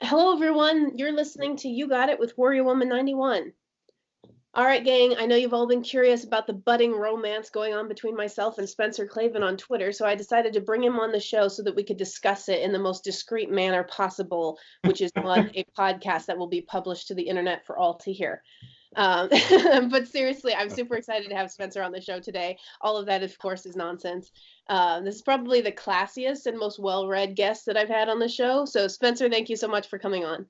Hello, everyone. You're listening to You Got It with Warrior Woman 91. All right, gang, I know you've all been curious about the budding romance going on between myself and Spencer Klavan on Twitter, so I decided to bring him on the show so that we could discuss it in the most discreet manner possible, which is on a podcast that will be published to the internet for all to hear. But seriously, I'm super excited to have Spencer on the show today. All of that, of course, is nonsense. This is probably the classiest and most well-read guest that I've had on the show. So, Spencer, thank you so much for coming on.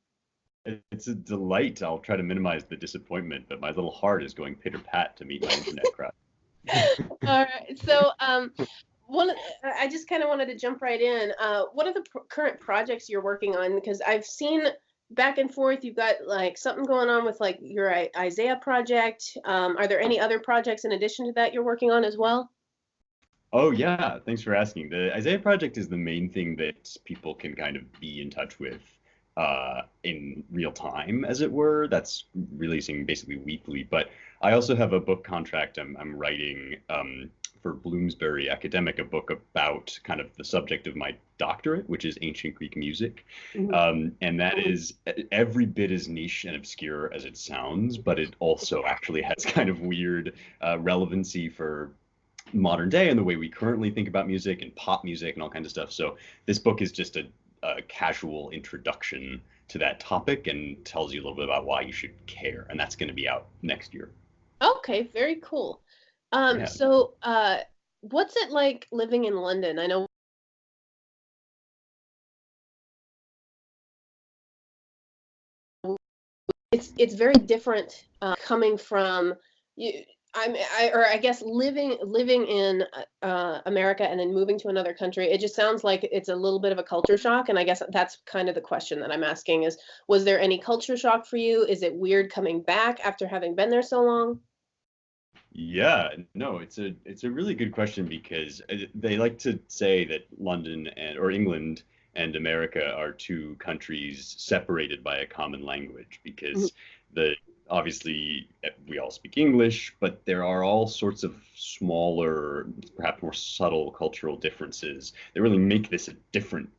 It's a delight. I'll try to minimize the disappointment, but my little heart is going pitter-pat to meet my internet crowd. All right. So, I just kind of wanted to jump right in. What are the current projects you're working on? Because I've seen back and forth. You've got like something going on with like your Isaiah project. Are there any other projects in addition to that you're working on as well? Oh yeah, thanks for asking. The Isaiah Project is the main thing that people can kind of be in touch with in real time, as it were. That's releasing basically weekly. But I also have a book contract I'm writing for Bloomsbury Academic, a book about kind of the subject of my doctorate, which is ancient Greek music. And that is every bit as niche and obscure as it sounds, but it also actually has kind of weird relevancy for modern day and the way we currently think about music and pop music and all kinds of stuff. So this book is just a casual introduction to that topic and tells you a little bit about why you should care. And that's going to be out next year. Okay, very cool. Yeah. So, what's it like living in London? I know it's very different coming from you. I guess living in America and then moving to another country. It just sounds like it's a little bit of a culture shock, and I guess that's kind of the question that I'm asking is, was there any culture shock for you? Is it weird coming back after having been there so long? Yeah, no, it's a really good question because they like to say that London and or England and America are two countries separated by a common language because the obviously we all speak English, but there are all sorts of smaller, perhaps more subtle cultural differences that really make this a different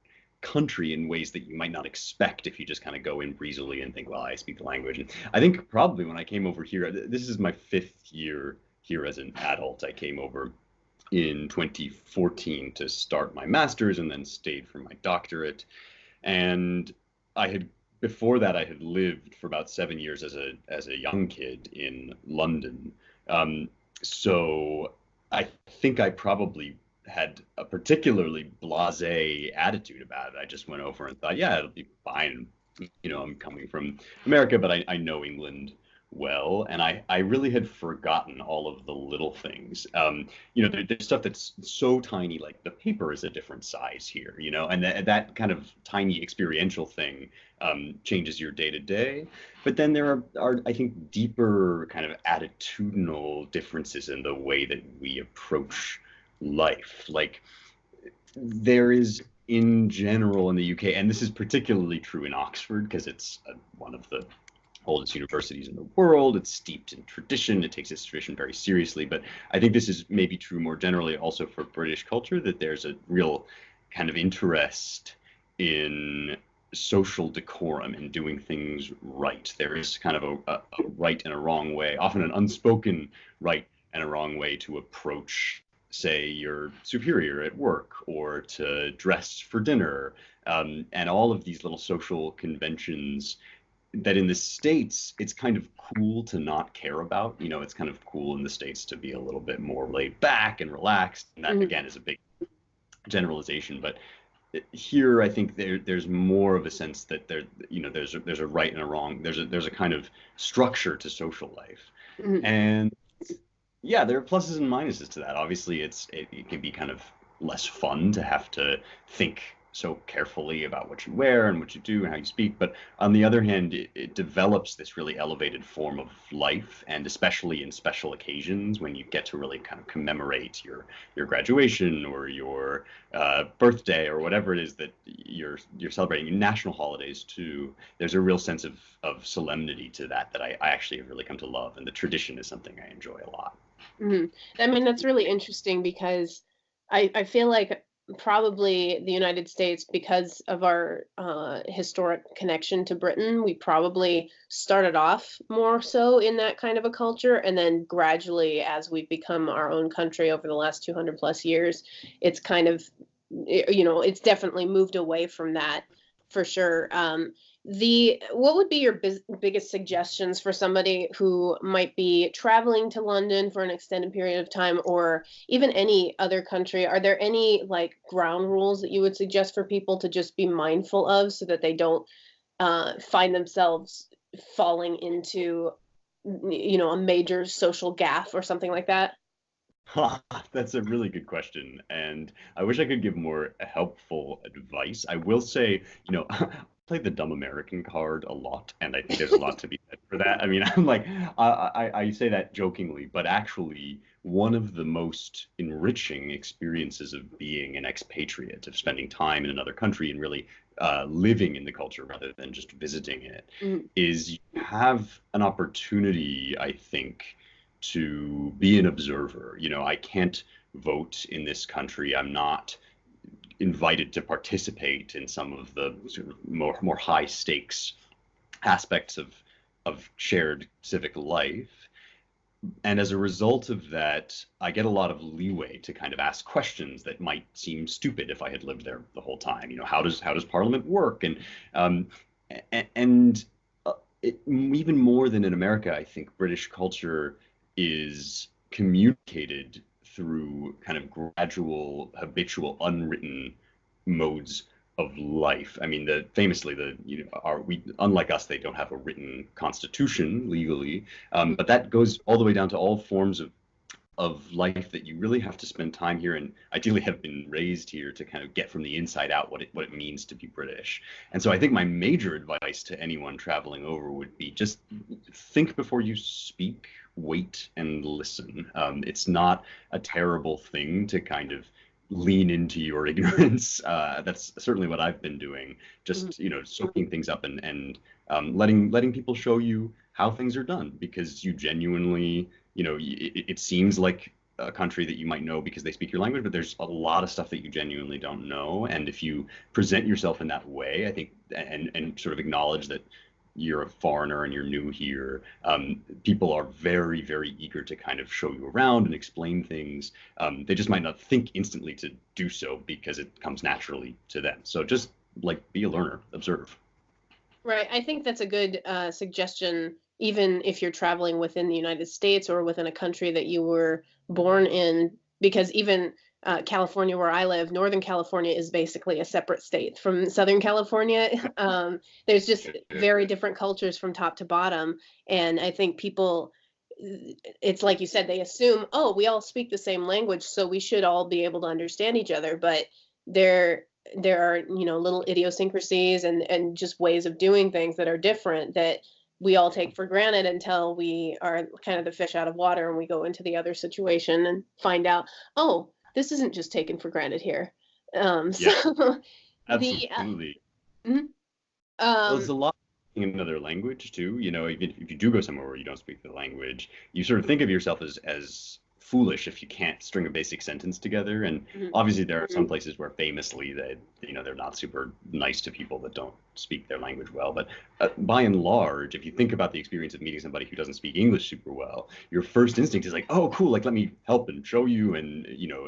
country in ways that you might not expect if you just kind of go in breezily and think, well, I speak the language. And I think probably when I came over here, this is my fifth year here as an adult. I came over in 2014 to start my master's and then stayed for my doctorate. And I had before that I had lived for about 7 years as a young kid in London. So I think I probably had a particularly blasé attitude about it. I just went over and thought, yeah, it'll be fine. You know, I'm coming from America, but I know England well, and I really had forgotten all of the little things. You know, there's stuff that's so tiny, like the paper is a different size here, you know, and that kind of tiny experiential thing changes your day to day. But then there are, I think, deeper kind of attitudinal differences in the way that we approach life. Like there is in general in the UK, and this is particularly true in Oxford because it's one of the oldest universities in the world. It's steeped in tradition. It takes its tradition very seriously. But I think this is maybe true more generally also for British culture, that there's a real kind of interest in social decorum and doing things right. There is kind of a right and a wrong way, often an unspoken right and a wrong way to approach, say, your superior at work or to dress for dinner. And all of these little social conventions that in the States, it's kind of cool to not care about. You know, it's kind of cool in the States to be a little bit more laid back and relaxed. And that, again, is a big generalization. But here, I think there's more of a sense that there's a right and a wrong. There's a kind of structure to social life. And yeah, there are pluses and minuses to that. Obviously, it can be kind of less fun to have to think so carefully about what you wear and what you do and how you speak. But on the other hand, it develops this really elevated form of life, and especially in special occasions when you get to really kind of commemorate your graduation or your birthday or whatever it is that you're celebrating. National holidays too. There's a real sense of solemnity to that I actually have really come to love, and the tradition is something I enjoy a lot. I mean, that's really interesting because I feel like probably the United States, because of our historic connection to Britain, we probably started off more so in that kind of a culture, and then gradually, as we've become our own country over the last 200 plus years, it's kind of, it's definitely moved away from that for sure. The What would be your biggest suggestions for somebody who might be traveling to London for an extended period of time, or even any other country? Are there any like ground rules that you would suggest for people to just be mindful of so that they don't find themselves falling into, a major social gaffe or something like that? That's a really good question, and I wish I could give more helpful advice. I will say, I play the dumb American card a lot, and I think there's a lot to be said for that. I mean, I'm like, I say that jokingly, but actually, one of the most enriching experiences of being an expatriate, of spending time in another country and really living in the culture rather than just visiting it, Mhm. is you have an opportunity, I think, to be an observer. I can't vote in this country. I'm not invited to participate in some of the sort of more high stakes aspects of shared civic life. And as a result of that, I get a lot of leeway to kind of ask questions that might seem stupid if I had lived there the whole time. How does Parliament work? Um, and even more than in America, I think British culture is communicated through kind of gradual, habitual, unwritten modes of life. I mean, famously, are we, unlike us, they don't have a written constitution legally, but that goes all the way down to all forms of life that you really have to spend time here and ideally have been raised here to kind of get from the inside out what it means to be British. And so I think my major advice to anyone traveling over would be just think before you speak, wait and listen. It's not a terrible thing to kind of lean into your ignorance. That's certainly what I've been doing, Mhm. just soaking things up and letting people show you how things are done because you genuinely it seems like a country that you might know because they speak your language, but there's a lot of stuff that you genuinely don't know. And if you present yourself in that way, I think, and sort of acknowledge that you're a foreigner and you're new here, people are very, very eager to kind of show you around and explain things. They just might not think instantly to do so because it comes naturally to them. So just like be a learner, observe. Right. I think that's a good suggestion, even if you're traveling within the United States or within a country that you were born in, because even California, where I live, Northern California is basically a separate state from Southern California. There's just very different cultures from top to bottom. And I think people, it's like you said, they assume, oh, we all speak the same language, so we should all be able to understand each other. But there, there are, little idiosyncrasies and just ways of doing things that are different that we all take for granted until we are kind of the fish out of water and we go into the other situation and find out, oh, this isn't just taken for granted here. So Yeah, the absolutely. mhm, Well, it's um, a lot in another language too. Even if you do go somewhere where you don't speak the language, you sort of think of yourself as foolish if you can't string a basic sentence together. And mhm, obviously, there are some places where famously they're not super nice to people that don't speak their language well. But by and large, if you think about the experience of meeting somebody who doesn't speak English super well, your first instinct is like, oh, cool, like let me help and show you, and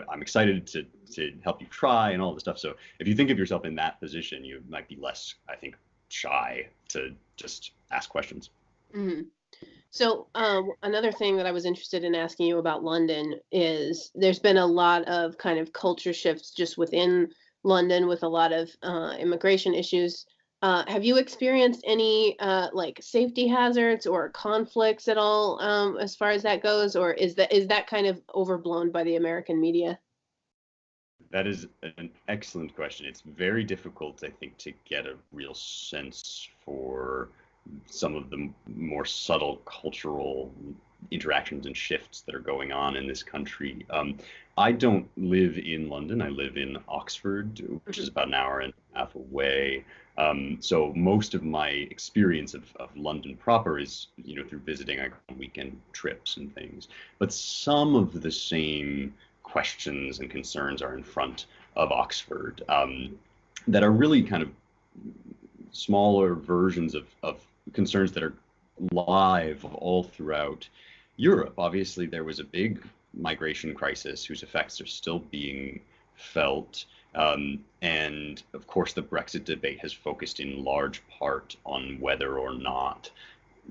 I'm excited to help you try and all this stuff. So if you think of yourself in that position, you might be less, I think, shy to just ask questions. mhm. So, another thing that I was interested in asking you about London is there's been a lot of kind of culture shifts just within London with a lot of immigration issues. Have you experienced any like safety hazards or conflicts at all as far as that goes, or is that kind of overblown by the American media? That is an excellent question. It's very difficult, I think, to get a real sense for some of the more subtle cultural interactions and shifts that are going on in this country. I don't live in London. I live in Oxford, which is Mhm. about an hour and a half away. So most of my experience of London proper is, through visiting. I go on weekend trips and things. But some of the same questions and concerns are in front of Oxford, that are really kind of smaller versions of concerns that are live all throughout Europe. Obviously, there was a big migration crisis whose effects are still being felt. And of course, the Brexit debate has focused in large part on whether or not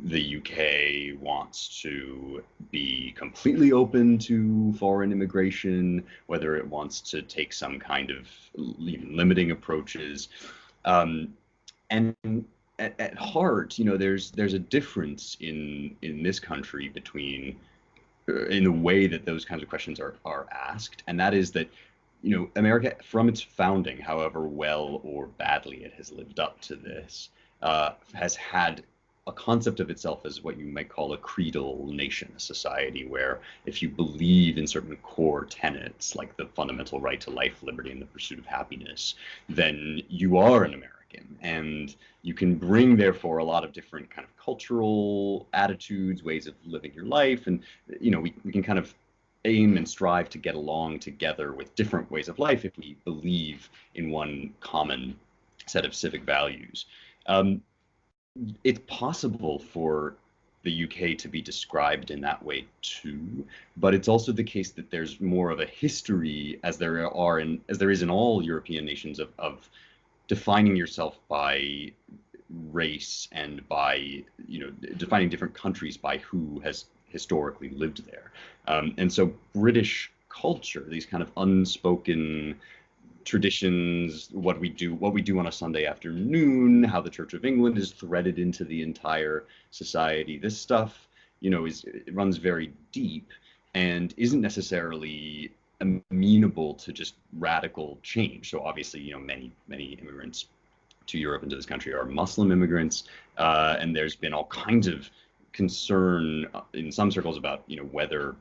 the UK wants to be completely open to foreign immigration, whether it wants to take some kind of limiting approaches. Um, and at heart, there's a difference in this country between in the way that those kinds of questions are asked, and that is that America, from its founding, however well or badly it has lived up to this, has had a concept of itself as what you might call a creedal nation, a society where if you believe in certain core tenets like the fundamental right to life, liberty, and the pursuit of happiness, then you are an American. And you can bring, therefore, a lot of different kind of cultural attitudes, ways of living your life. And, we can kind of aim and strive to get along together with different ways of life if we believe in one common set of civic values. It's possible for the UK to be described in that way too, but it's also the case that there's more of a history, as there is in all European nations, of defining yourself by race and by defining different countries by who has historically lived there. And so British culture, these kind of unspoken traditions, what we do on a Sunday afternoon, how the Church of England is threaded into the entire society. This stuff, it runs very deep and isn't necessarily amenable to just radical change. So obviously, many immigrants to Europe and to this country are Muslim immigrants, and there's been all kinds of concern in some circles about whether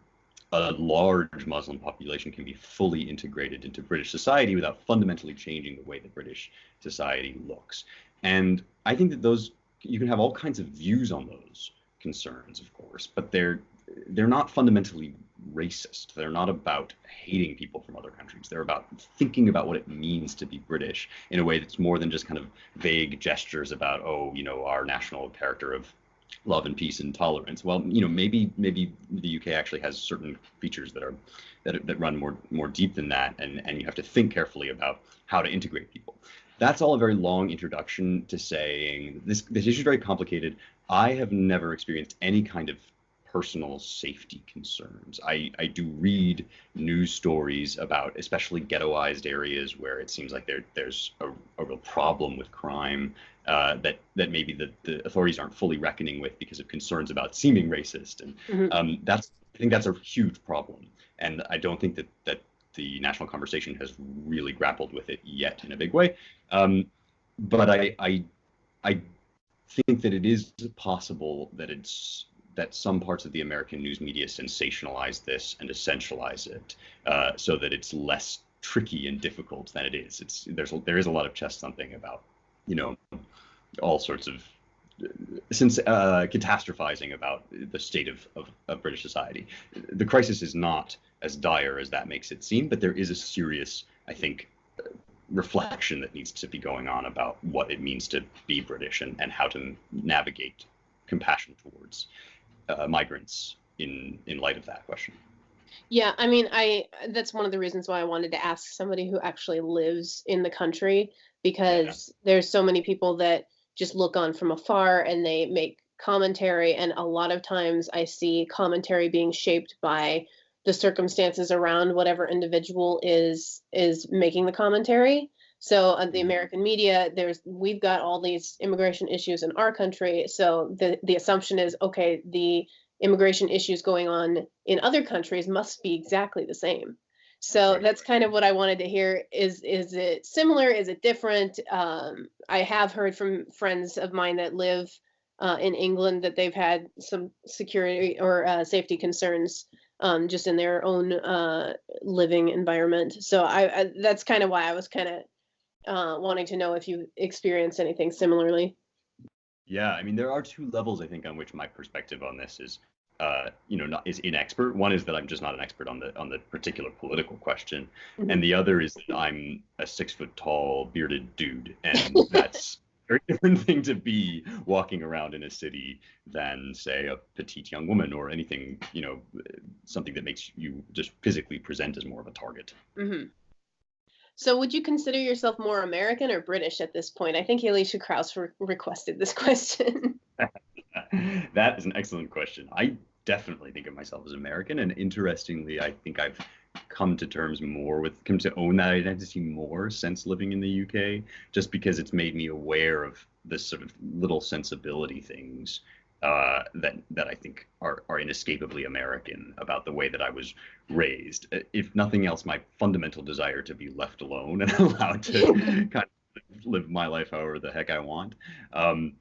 a large Muslim population can be fully integrated into British society without fundamentally changing the way that British society looks. And I think that you can have all kinds of views on those concerns, of course, but they're not fundamentally racist. They're not about hating people from other countries. They're about thinking about what it means to be British in a way that's more than just kind of vague gestures about, our national character of love and peace and tolerance. Well, maybe the UK actually has certain features that run more deep than that, and you have to think carefully about how to integrate people. That's all a very long introduction to saying this issue is very complicated. I have never experienced any kind of personal safety concerns. I do read news stories about especially ghettoized areas where it seems like there's a real problem with crime that maybe the authorities aren't fully reckoning with because of concerns about seeming racist. And I think that's a huge problem. And I don't think that the national conversation has really grappled with it yet in a big way. But I think that it is possible that some parts of the American news media sensationalize this and essentialize it so that it's less tricky and difficult than it is. There is a lot of chest thumping about, all sorts of catastrophizing about the state of British society. The crisis is not as dire as that makes it seem, but there is a serious, I think, reflection that needs to be going on about what it means to be British and how to navigate compassion towards migrants in light of that question. Yeah, I mean, that's one of the reasons why I wanted to ask somebody who actually lives in the country, because there's so many people that just look on from afar and they make commentary, and a lot of times I see commentary being shaped by the circumstances around whatever individual is making the commentary. So the American media, we've got all these immigration issues in our country, so the assumption is, okay, the immigration issues going on in other countries must be exactly the same. So that's kind of what I wanted to hear. Is it similar? Is it different? I have heard from friends of mine that live in England that they've had some security or safety concerns just in their own living environment. So that's kind of why I was kind of wanting to know if you experienced anything similarly. Yeah, I mean, there are two levels, I think, on which my perspective on this is is inexpert. One is that I'm just not an expert on the particular political question, and Mhm. the other is that I'm a 6 foot tall bearded dude, and that's a very different thing to be walking around in a city than, say, a petite young woman or anything, something that makes you just physically present as more of a target. Mhm. So would you consider yourself more American or British at this point? I think Alicia Krause requested this question. That is an excellent question. I definitely think of myself as American, and interestingly, I think I've come to own that identity more since living in the UK, just because it's made me aware of this sort of little sensibility things that I think are inescapably American about the way that I was raised. If nothing else, my fundamental desire to be left alone and allowed to kind of live my life however the heck I want. Um,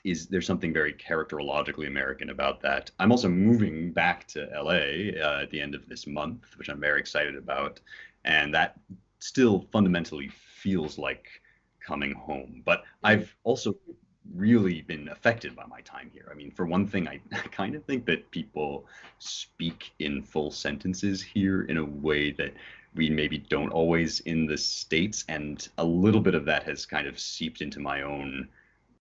is there's something very characterologically American about that. I'm also moving back to LA at the end of this month, which I'm very excited about, and that still fundamentally feels like coming home. But Mhm. I've also really been affected by my time here. I mean, for one thing, I kind of think that people speak in full sentences here in a way that we maybe don't always in the States, and a little bit of that has kind of seeped into my own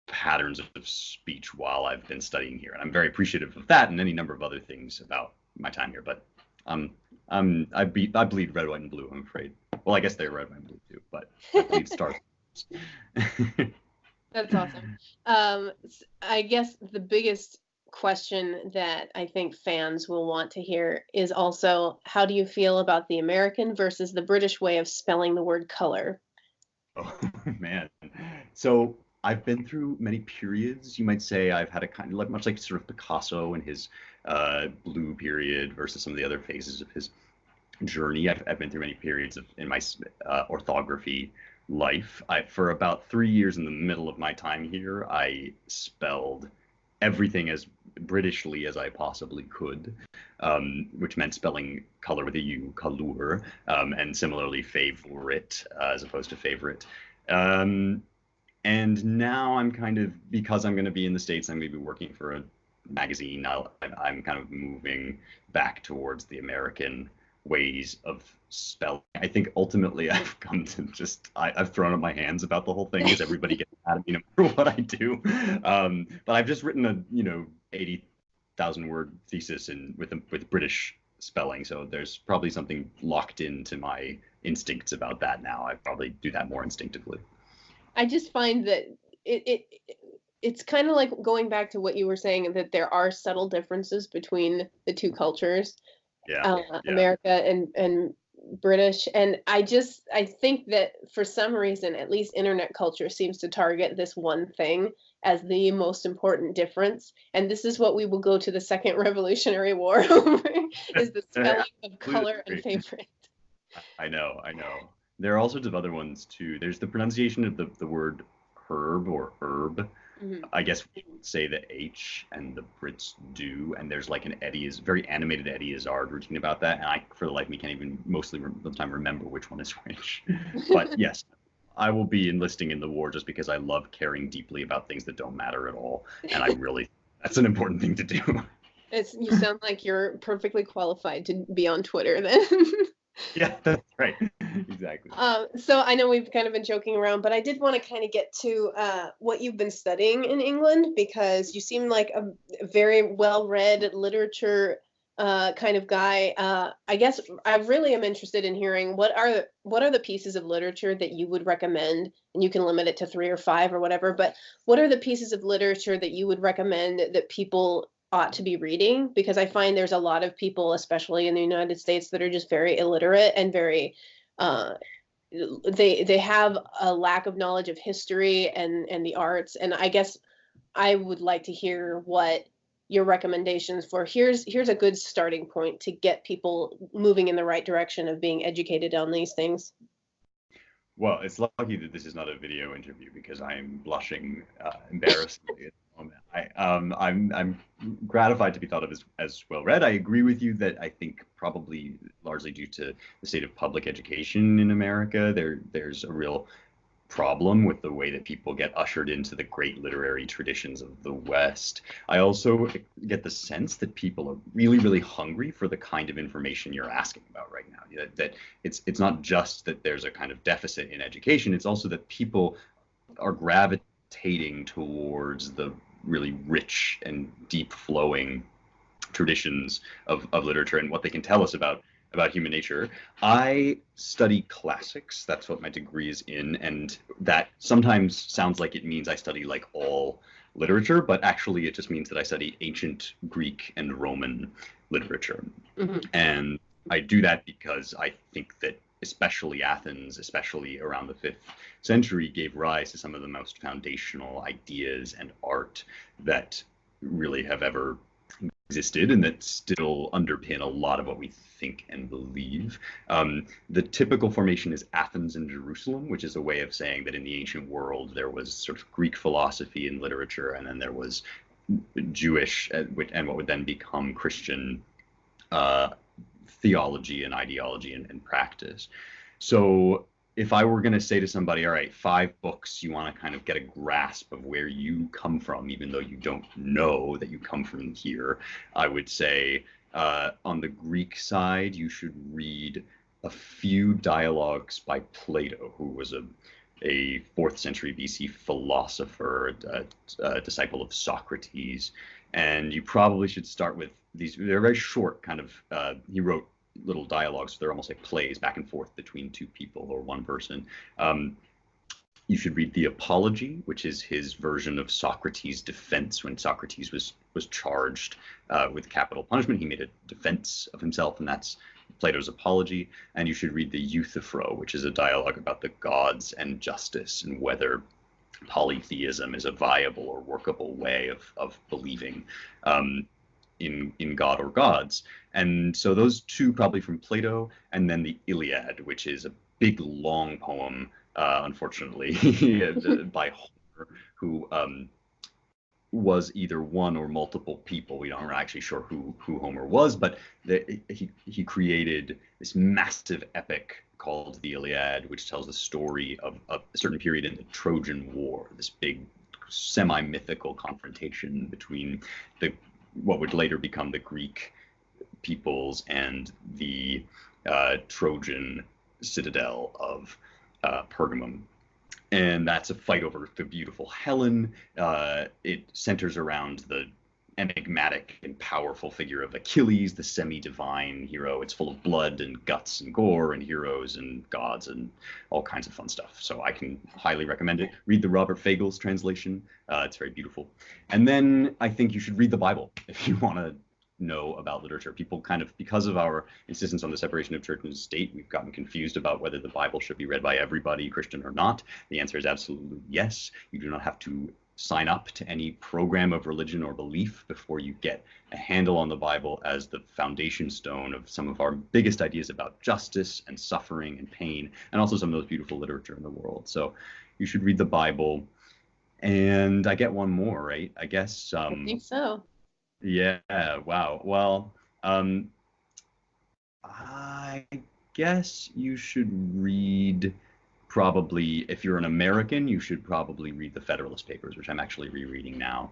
patterns of speech while I've been studying here, and I'm very appreciative of that and any number of other things about my time here. But um, I bleed red, white, and blue. I'm afraid. Well, I guess they're red, white, and blue too, but I bleed stars. That's awesome. I guess the biggest question that I think fans will want to hear is also, how do you feel about the American versus the British way of spelling the word color? Oh man. So I've been through many periods. You might say I've had a kind of like much like sort of Picasso and his blue period versus some of the other phases of his journey. I've been through many periods in my orthography life. For about 3 years in the middle of my time here, I spelled everything as Britishly as I possibly could, which meant spelling color with a U, color, and similarly favorite as opposed to favorite. Um, and now I'm kind of, because I'm going to be in the States, I'm going to be working for a magazine. I'm kind of moving back towards the American ways of spelling. I think ultimately I've come to I've thrown up my hands about the whole thing because everybody gets mad at me no matter what I do. But I've just written a 80,000 word thesis with British spelling, so there's probably something locked into my instincts about that now. I probably do that more instinctively. I just find that it's kind of like going back to what you were saying, that there are subtle differences between the two cultures, Yeah, yeah. America and British. And I think that for some reason, at least internet culture seems to target this one thing as the most important difference. And this is what we will go to the Second Revolutionary War over, is the I spelling of completely color and agree. favorite. I know, I know. There are all sorts of other ones too. There's the pronunciation of the word herb or herb. Mhm. I guess we don't say the H and the Brits do. And there's like an very animated Eddie Izzard routine about that. And I, for the life of me, can't even mostly the time remember which one is which. But yes, I will be enlisting in the war just because I love caring deeply about things that don't matter at all. And that's an important thing to do. You sound like you're perfectly qualified to be on Twitter then. Yeah, that's right. Exactly. So I know we've kind of been joking around, but I did want to kind of get to what you've been studying in England, because you seem like a very well-read literature kind of guy. I guess I really am interested in hearing what are the pieces of literature that you would recommend, and you can limit it to three or five or whatever. But what are the pieces of literature that you would recommend that people ought to be reading? Because I find there's a lot of people, especially in the United States, that are just very illiterate and very uh, they have a lack of knowledge of history and the arts. And I guess I would like to hear what your recommendations for, here's a good starting point to get people moving in the right direction of being educated on these things. Well, it's lucky that this is not a video interview because I'm blushing embarrassedly at the moment. I'm gratified to be thought of as well read. I agree with you that I think probably largely due to the state of public education in America, there's a real problem with the way that people get ushered into the great literary traditions of the West. I also get the sense that people are really, really hungry for the kind of information you're asking about right now. That it's not just that there's a kind of deficit in education, it's also that people are gravitating towards the really rich and deep flowing traditions of literature and what they can tell us about human nature. I study classics. That's what my degree is in, and that sometimes sounds like it means I study like all literature, but actually it just means that I study ancient Greek and Roman literature. Mm-hmm. And I do that because I think that especially Athens, especially around the 5th century, gave rise to some of the most foundational ideas and art that really have ever existed and that still underpin a lot of what we think and believe. The typical formation is Athens and Jerusalem, which is a way of saying that in the ancient world there was sort of Greek philosophy and literature, and then there was Jewish and what would then become Christian theology and ideology and practice. So if I were going to say to somebody, all right, 5 books you want to kind of get a grasp of where you come from, even though you don't know that you come from here, I would say on the Greek side, you should read a few dialogues by Plato, who was a 4th century BC philosopher, a disciple of Socrates. And you probably should start with these. They're very short, kind of. He wrote little dialogues. So they're almost like plays back and forth between 2 people or 1 person. You should read the Apology, which is his version of Socrates' defense when Socrates was charged with capital punishment. He made a defense of himself, and that's Plato's Apology. And you should read the Euthyphro, which is a dialogue about the gods and justice and whether polytheism is a viable or workable way of believing in God or gods. And so those 2 probably from Plato, and then the Iliad, which is a big long poem, unfortunately, by Homer, who was either one or multiple people. We're not actually sure who Homer was, but he created this massive epic called the Iliad, which tells the story of a certain period in the Trojan War, this big semi-mythical confrontation between what would later become the Greek peoples and the Trojan citadel of Pergamum. And that's a fight over the beautiful Helen. It centers around the enigmatic and powerful figure of Achilles, the semi-divine hero. It's full of blood and guts and gore and heroes and gods and all kinds of fun stuff. So I can highly recommend it. Read the Robert Fagles translation. It's very beautiful. And then I think you should read the Bible if you want to know about literature. People kind of, because of our insistence on the separation of church and state, we've gotten confused about whether the Bible should be read by everybody, Christian or not. The answer is absolutely yes. You do not have to sign up to any program of religion or belief before you get a handle on the Bible as the foundation stone of some of our biggest ideas about justice and suffering and pain, and also some of those beautiful literature in the world. So you should read the Bible. And I get one more, right? I guess. I think so. Yeah. Wow. Well, I guess you should read. Probably, if you're an American, you should probably read the Federalist Papers, which I'm actually rereading now,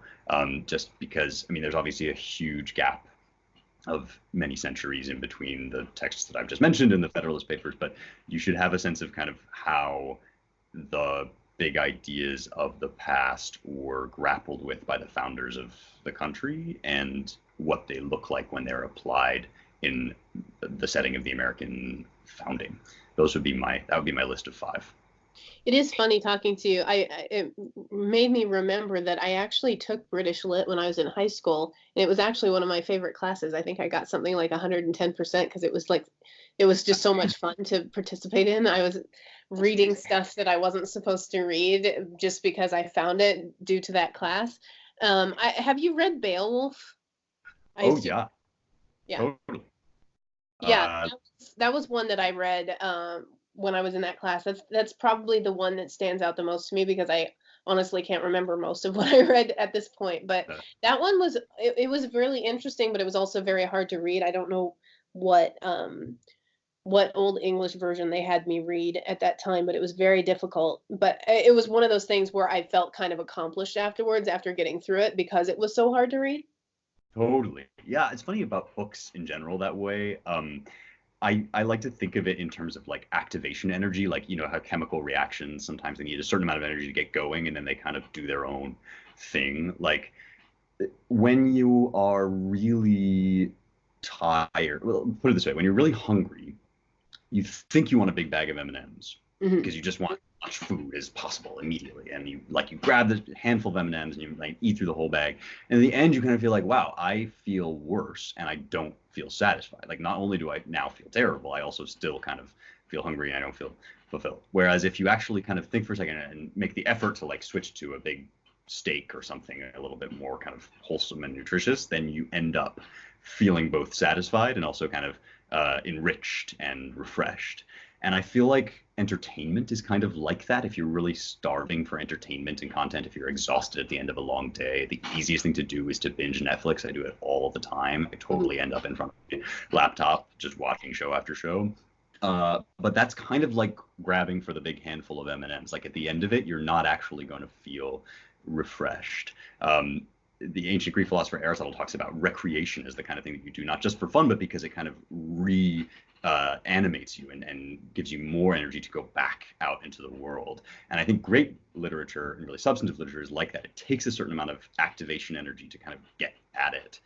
just because, I mean, there's obviously a huge gap of many centuries in between the texts that I've just mentioned and the Federalist Papers, but you should have a sense of kind of how the big ideas of the past were grappled with by the founders of the country and what they look like when they're applied in the setting of the American founding. That would be my list of 5. It is funny talking to you. It made me remember that I actually took British Lit when I was in high school, and it was actually one of my favorite classes. I think I got something like 110% because it was just so much fun to participate in. I was reading stuff that I wasn't supposed to read just because I found it due to that class. Have you read Beowulf? Oh yeah. Yeah. Totally. Yeah, that was one that I read when I was in that class. That's probably the one that stands out the most to me because I honestly can't remember most of what I read at this point. But that one it was really interesting, but it was also very hard to read. I don't know what what old English version they had me read at that time, but it was very difficult. But it was one of those things where I felt kind of accomplished afterwards after getting through it because it was so hard to read. Totally. Yeah, it's funny about books in general that way. I like to think of it in terms of like activation energy, like you know how chemical reactions sometimes they need a certain amount of energy to get going, and then they kind of do their own thing. Like when you are really tired, well, put it this way, when you're really hungry, you think you want a big bag of M&Ms Hmm. because you just want as much food as possible immediately, and you grab the handful of M&Ms and you like eat through the whole bag, and in the end you kind of feel like, wow, I feel worse and I don't feel satisfied. Like not only do I now feel terrible, I also still kind of feel hungry and I don't feel fulfilled. Whereas if you actually kind of think for a second and make the effort to like switch to a big steak or something a little bit more kind of wholesome and nutritious, then you end up feeling both satisfied and also kind of enriched and refreshed. And I feel like entertainment is kind of like that. If you're really starving for entertainment and content, if you're exhausted at the end of a long day, the easiest thing to do is to binge Netflix. I do it all the time. I Hmm. totally end up in front of my laptop just watching show after show. But that's kind of like grabbing for the big handful of M&Ms. Like at the end of it, you're not actually going to feel refreshed. The ancient Greek philosopher Aristotle talks about recreation as the kind of thing that you do not just for fun, but because it kind of animates you and gives you more energy to go back out into the world. And I think great literature and really substantive literature is like that. It takes a certain amount of activation energy to kind of get at it.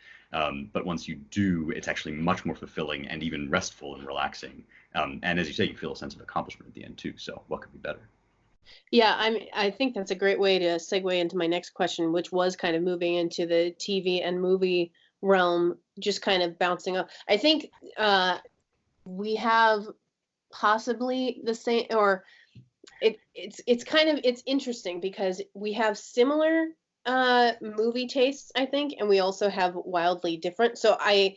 But once you do, it's actually much more fulfilling and even restful and relaxing. And as you say, you feel a sense of accomplishment at the end too. So what could be better? Yeah, I think that's a great way to segue into my next question, which was kind of moving into the TV and movie realm, just kind of bouncing up. I think we have possibly the same, or it's kind of it's interesting because we have similar movie tastes, I think, and we also have wildly different. So I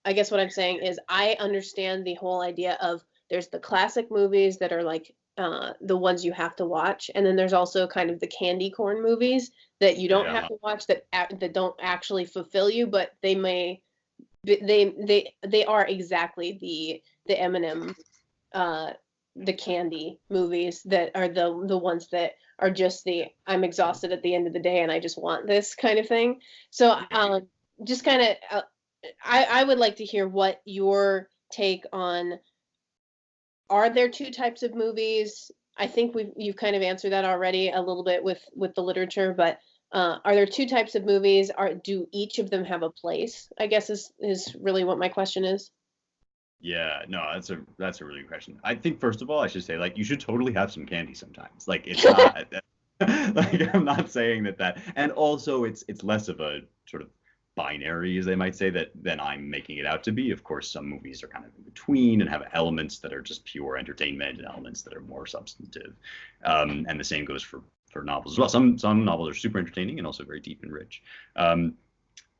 guess what I'm saying is I understand the whole idea of there's the classic movies that are like the ones you have to watch, and then there's also kind of the candy corn movies that you don't have Yeah. to watch that don't actually fulfill you, but they are exactly the Eminem uh the candy movies that are the ones that are just the I'm exhausted at the end of the day and I just want this kind of thing. So just kind of I would like to hear what your take on are there two types of movies? I think you've kind of answered that already a little bit with the literature, but are there two types of movies? Do each of them have a place? I guess is really what my question is. Yeah, no, that's a really good question. I think first of all, I should say like you should totally have some candy sometimes. Like it's not like I'm not saying that, and also it's less of a sort of binary as they might say that than I'm making it out to be. Of course, some movies are kind of in between and have elements that are just pure entertainment and elements that are more substantive. And the same goes for novels as well. Some novels are super entertaining and also very deep and rich.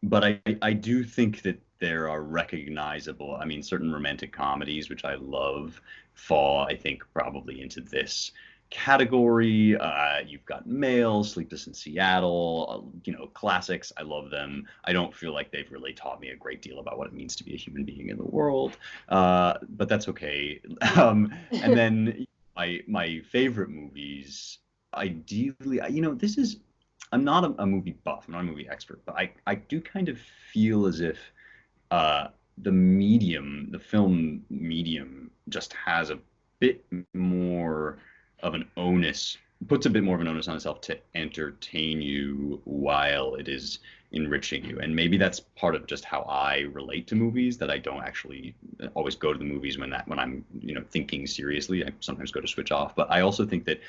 But I do think that there are recognizable, I mean, certain romantic comedies, which I love, fall, I think, probably into this category. You've got Mail, Sleepless in Seattle, classics. I love them. I don't feel like they've really taught me a great deal about what it means to be a human being in the world, but that's okay. And then my favorite movies, ideally, this is I'm not a movie buff. I'm not a movie expert, but I do kind of feel as if the film medium, just has a bit more of an onus, puts a bit more of an onus on itself to entertain you while it is enriching you. And maybe that's part of just how I relate to movies, that I don't actually always go to the movies when I'm, thinking seriously. I sometimes go to switch off, but I also think that,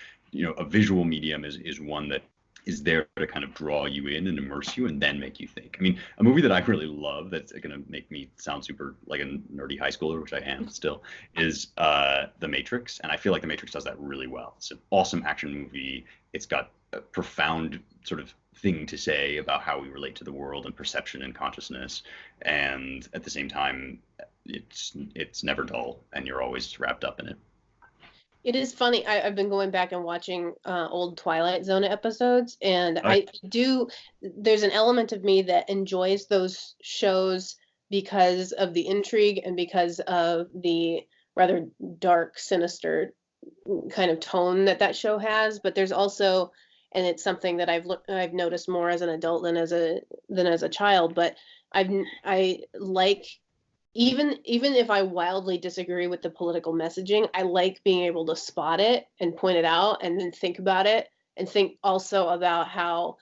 a visual medium is one that is there to kind of draw you in and immerse you and then make you think. I mean, a movie that I really love that's going to make me sound super like a nerdy high schooler, which I am still, is The Matrix. And I feel like The Matrix does that really well. It's an awesome action movie. It's got a profound sort of thing to say about how we relate to the world and perception and consciousness. And at the same time, it's never dull and you're always wrapped up in it. It is funny. I've been going back and watching old Twilight Zone episodes, and Oh, I do. There's an element of me that enjoys those shows because of the intrigue and because of the rather dark, sinister kind of tone that that show has. But there's also, and it's something that I've noticed more as an adult than as a child. But I like, even if I wildly disagree with the political messaging, I like being able to spot it and point it out and then think about it and think also about how,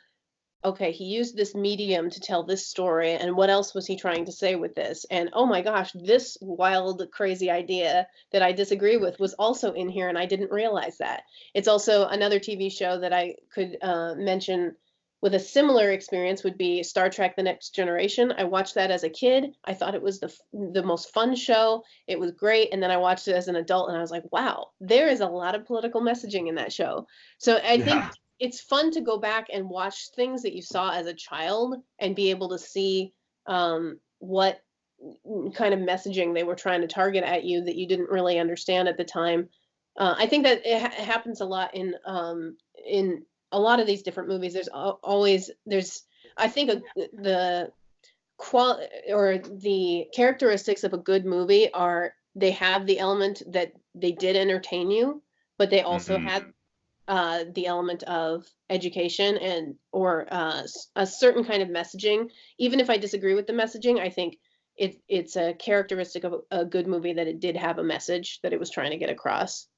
okay, he used this medium to tell this story, and what else was he trying to say with this? And oh my gosh, this wild, crazy idea that I disagree with was also in here, and I didn't realize that. It's also another TV show that I could mention with a similar experience would be Star Trek: The Next Generation. I watched that as a kid. I thought it was the most fun show. It was great, and then I watched it as an adult, and I was like, wow, there is a lot of political messaging in that show. So I think Yeah. it's fun to go back and watch things that you saw as a child and be able to see what kind of messaging they were trying to target at you that you didn't really understand at the time. I think that happens a lot in a lot of these different movies. Always there's I think the qual or the characteristics of a good movie are they have the element that they did entertain you, but they also had Mhm. the element of education and or a certain kind of messaging. Even if I disagree with the messaging, I think it's a characteristic of a good movie that it did have a message that it was trying to get across.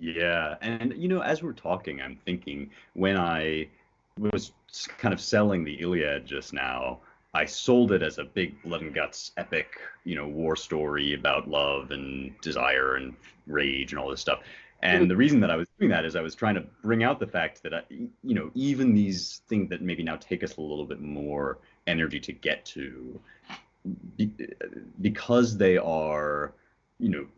Yeah, and as we're talking, I'm thinking when I was kind of selling the Iliad just now, I sold it as a big blood and guts epic, war story about love and desire and rage and all this stuff. Mhm. And the reason that I was doing that is I was trying to bring out the fact that even these things that maybe now take us a little bit more energy to get to, be, because they are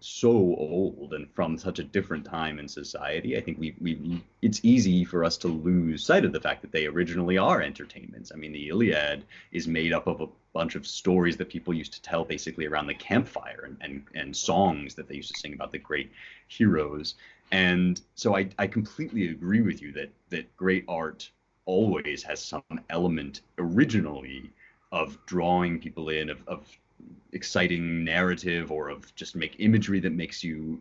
so old and from such a different time in society. I think we it's easy for us to lose sight of the fact that they originally are entertainments. I mean, the Iliad is made up of a bunch of stories that people used to tell basically around the campfire, and songs that they used to sing about the great heroes. And so I completely agree with you that great art always has some element originally of drawing people in, of exciting narrative, or of just make imagery that makes you,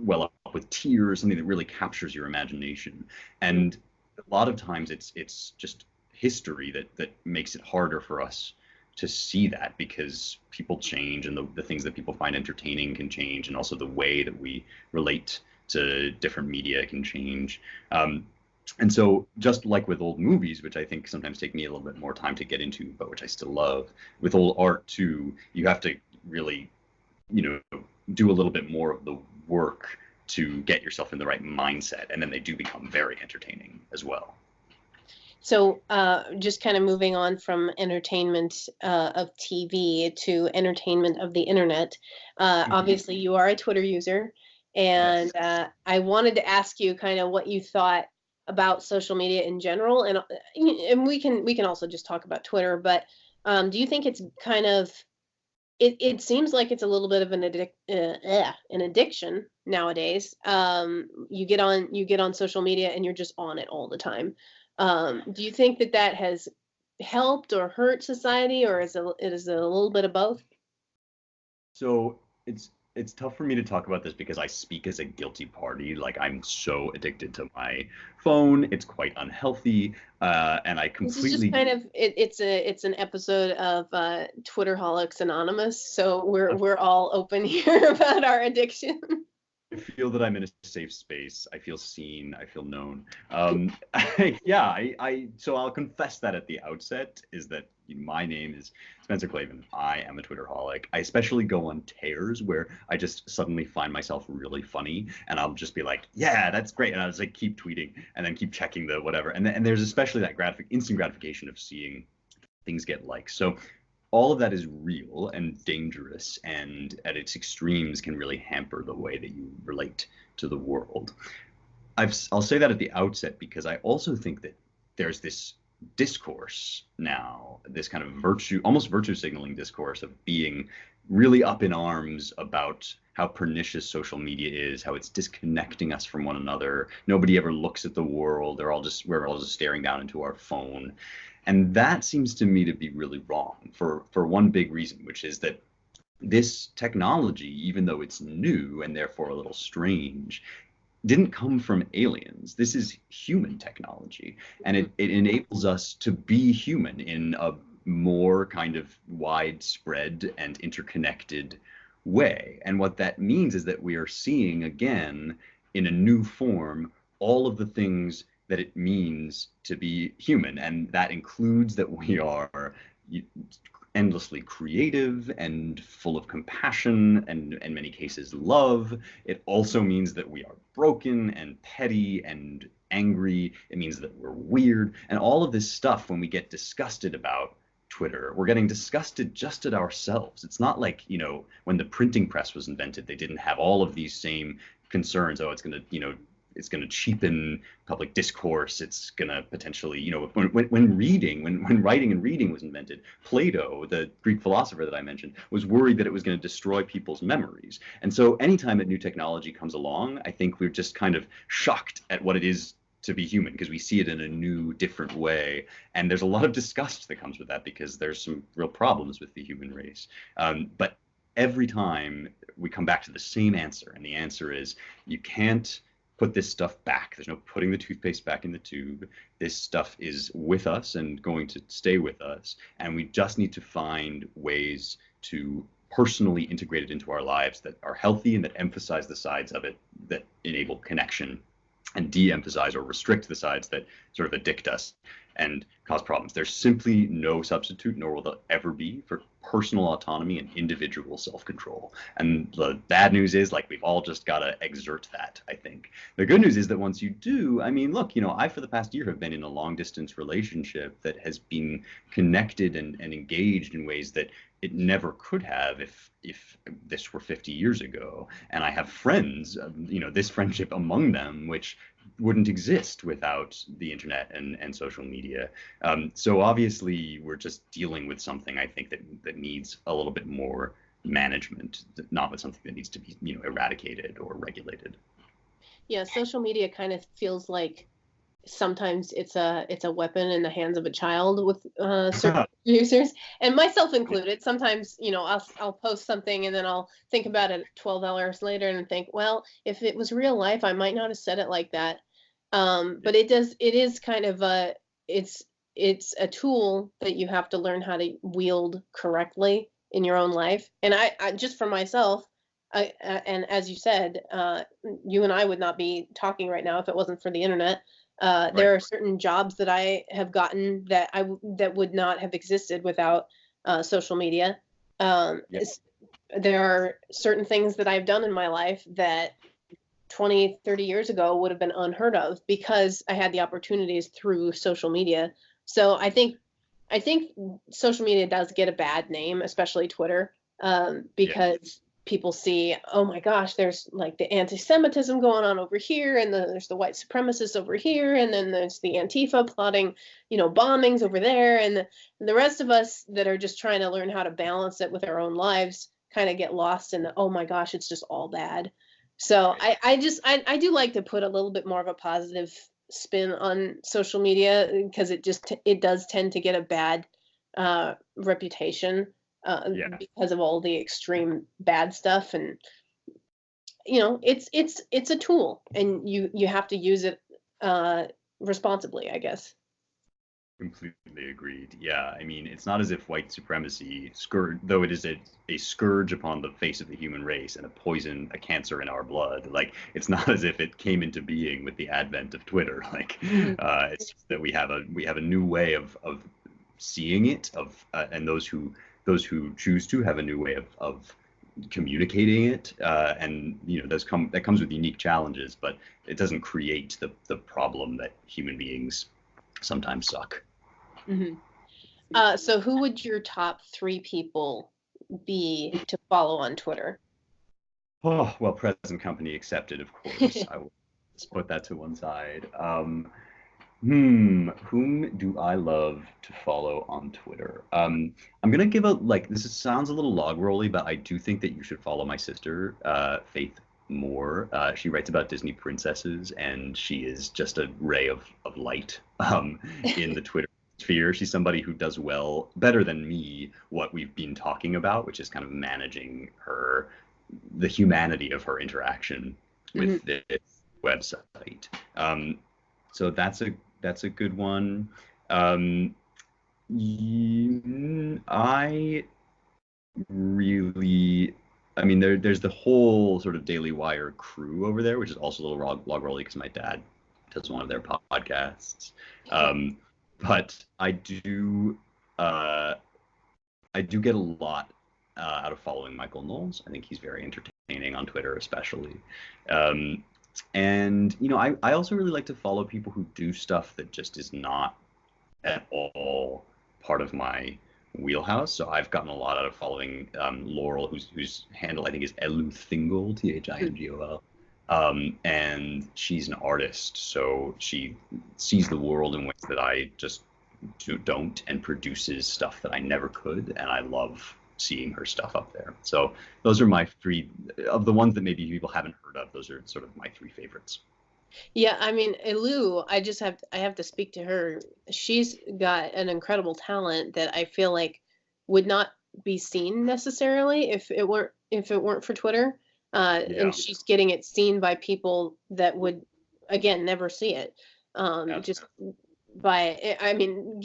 well up with tears, something that really captures your imagination. And a lot of times it's just history that makes it harder for us to see that, because people change, and the things that people find entertaining can change, and also the way that we relate to different media can change. And so, just like with old movies, which I think sometimes take me a little bit more time to get into, but which I still love, with old art too, you have to really, you know, do a little bit more of the work to get yourself in the right mindset, and then they do become very entertaining as well. So, just kind of moving on from entertainment of TV to entertainment of the internet. Obviously, you are a Twitter user, and Yes. I wanted to ask you kind of what you thought about social media in general, and we can also just talk about Twitter. But do you think it's kind of it seems like it's a little bit of an addiction nowadays. You get on social media and you're just on it all the time. Do you think that that has helped or hurt society, or it is a little bit of both? So it's tough for me to talk about this because I speak as a guilty party. Like, I'm so addicted to my phone, it's quite unhealthy, and I This is just completely. kind of it's an episode of Twitterholics Anonymous, so we're all open here about our addiction. I feel that I'm in a safe space. I feel seen. I feel known. Yeah, so I'll confess that at the outset is that my name is Spencer Klavan. I am a Twitterholic. I especially go on tears where I just suddenly find myself really funny, and I'll just be like, "Yeah, that's great," and I'll just like keep tweeting and then keep checking the whatever, and there's especially that instant gratification of seeing things get likes. So all of that is real and dangerous, and at its extremes can really hamper the way that you relate to the world. I'll say that at the outset because I also think that there's this discourse now, this kind of almost virtue signaling discourse of being really up in arms about how pernicious social media is, how it's disconnecting us from one another. Nobody ever looks at the world. We're all just staring down into our phone. And that seems to me to be really wrong for one big reason, which is that this technology, even though it's new and therefore a little strange, didn't come from aliens. This is human technology, and it enables us to be human in a more kind of widespread and interconnected way. And what that means is that we are seeing again in a new form all of the things that it means to be human. And that includes that we are endlessly creative and full of compassion and in many cases love. It also means that we are broken and petty and angry. It means that we're weird and all of this stuff. When we get disgusted about Twitter, we're getting disgusted just at ourselves. It's not like, when the printing press was invented, they didn't have all of these same concerns. Oh, it's going to, it's going to cheapen public discourse. It's going to potentially, when writing and reading was invented, Plato, the Greek philosopher that I mentioned, was worried that it was going to destroy people's memories. And so anytime a new technology comes along, I think we're just kind of shocked at what it is to be human because we see it in a new, different way. And there's a lot of disgust that comes with that because there's some real problems with the human race. But every time we come back to the same answer, and the answer is you can't put this stuff back. There's no putting the toothpaste back in the tube. This stuff is with us and going to stay with us. And we just need to find ways to personally integrate it into our lives that are healthy and that emphasize the sides of it that enable connection and de-emphasize or restrict the sides that sort of addict us and cause problems. There's simply no substitute, nor will there ever be, for personal autonomy and individual self-control. And the bad news is, we've all just got to exert that, I think. The good news is that once you do, I mean, look, I, for the past year, have been in a long-distance relationship that has been connected and engaged in ways that it never could have if this were 50 years ago. And I have friends, this friendship among them, which wouldn't exist without the internet and social media. So obviously we're just dealing with something I think that needs a little bit more management, not with something that needs to be, eradicated or regulated. Yeah, social media kind of feels like sometimes it's a weapon in the hands of a child with certain users, and myself included. Sometimes, I'll post something and then I'll think about it 12 hours later and think, well, if it was real life, I might not have said it like that. But it is kind of it's a tool that you have to learn how to wield correctly in your own life. And I just for myself, and as you said, you and I would not be talking right now if it wasn't for the internet. Right. There are certain jobs that I have gotten that that would not have existed without social media. There are certain things that I've done in my life that 20, 30 years ago would have been unheard of because I had the opportunities through social media. So I think social media does get a bad name, especially Twitter, because people see, oh my gosh, there's like the anti-Semitism going on over here, and there's the white supremacists over here, and then there's the Antifa plotting, bombings over there, and the rest of us that are just trying to learn how to balance it with our own lives kind of get lost in the, oh my gosh, it's just all bad. So I do like to put a little bit more of a positive spin on social media because it does tend to get a bad reputation because of all the extreme bad stuff. And it's a tool, and you have to use it responsibly, I guess. Completely agreed. Yeah, I mean, it's not as if white supremacy, though it is a scourge upon the face of the human race and a cancer in our blood. It's not as if it came into being with the advent of Twitter. It's just that we have a new way of seeing it, and those who choose to have a new way of communicating it, and that comes with unique challenges, but it doesn't create the problem that human beings sometimes suck. Mm-hmm. So who would your top 3 people be to follow on Twitter? Oh, well, present company accepted, of course. I will just put that to one side. Whom do I love to follow on Twitter? I'm gonna give this sounds a little log rolly, but I do think that you should follow my sister, Faith Moore. She writes about Disney princesses, and she is just a ray of light in the Twitter sphere. She's somebody who does well, better than me, what we've been talking about, which is kind of managing the humanity of her interaction with this website. So that's a good one. I really, I mean, there's the whole sort of Daily Wire crew over there, which is also a little log rolly because my dad does one of their podcasts. But I do get a lot out of following Michael Knowles. I think he's very entertaining on Twitter, especially. And I also really like to follow people who do stuff that just is not at all part of my wheelhouse. So I've gotten a lot out of following Laurel, whose handle I think is Eluthingle, Thingol. And she's an artist, so she sees the world in ways that I just don't, and produces stuff that I never could, and I love seeing her stuff up there. So those are my three of the ones that maybe people haven't heard of. Those are sort of my three favorites. Yeah, I mean, Elu, I have to speak to her. She's got an incredible talent that I feel like would not be seen necessarily if it weren't for Twitter. And she's getting it seen by people that would, again, never see it. Just by, I mean,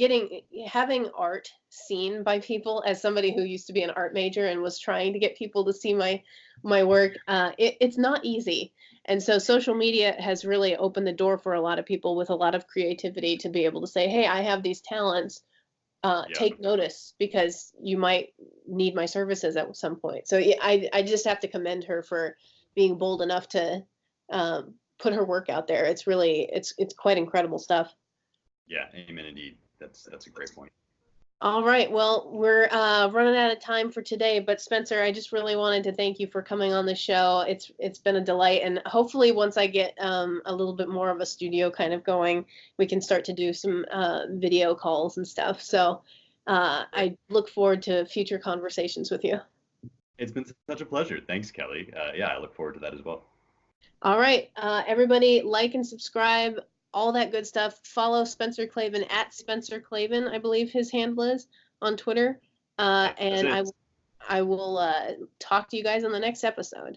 having art seen by people, as somebody who used to be an art major and was trying to get people to see my work, it's not easy. And so social media has really opened the door for a lot of people with a lot of creativity to be able to say, hey, I have these talents, take notice because you might need my services at some point. So yeah, I just have to commend her for being bold enough to put her work out there. It's really, it's quite incredible stuff. Yeah, amen indeed. That's a great point. All right. Well, we're running out of time for today, but Spencer, I just really wanted to thank you for coming on the show. It's been a delight, and hopefully once I get a little bit more of a studio kind of going, we can start to do some video calls and stuff. So I look forward to future conversations with you. It's been such a pleasure. Thanks, Kelly. Yeah, I look forward to that as well. All right. Everybody like and subscribe. All that good stuff. Follow Spencer Klavan at Spencer Klavan, I believe his handle is, on Twitter. And I will talk to you guys on the next episode.